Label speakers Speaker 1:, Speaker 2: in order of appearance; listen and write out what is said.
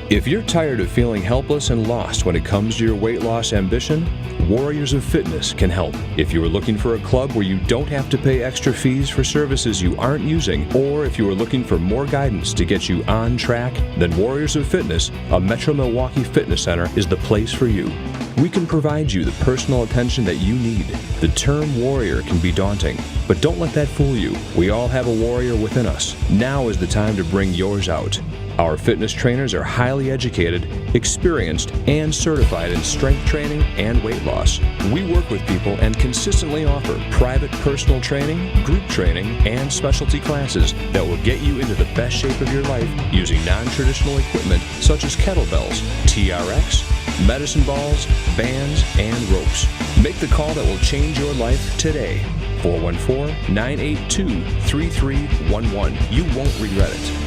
Speaker 1: If you're tired of feeling helpless and lost when it comes to your weight loss ambition, Warriors of Fitness can help. If you are looking for a club where you don't have to pay extra fees for services you aren't using, or if you are looking for more guidance to get you on track, then Warriors of Fitness, a Metro Milwaukee fitness center, is the place for you. We can provide you the personal attention that you need. The term warrior can be daunting, but don't let that fool you. We all have a warrior within us. Now is the time to bring yours out. Our fitness trainers are highly educated, experienced, and certified in strength training and weight loss. We work with people and consistently offer private personal training, group training, and specialty classes that will get you into the best shape of your life using non-traditional equipment such as kettlebells, TRX, medicine balls, bands, and ropes. Make the call that will change your life today. 414-982-3311. You won't regret it.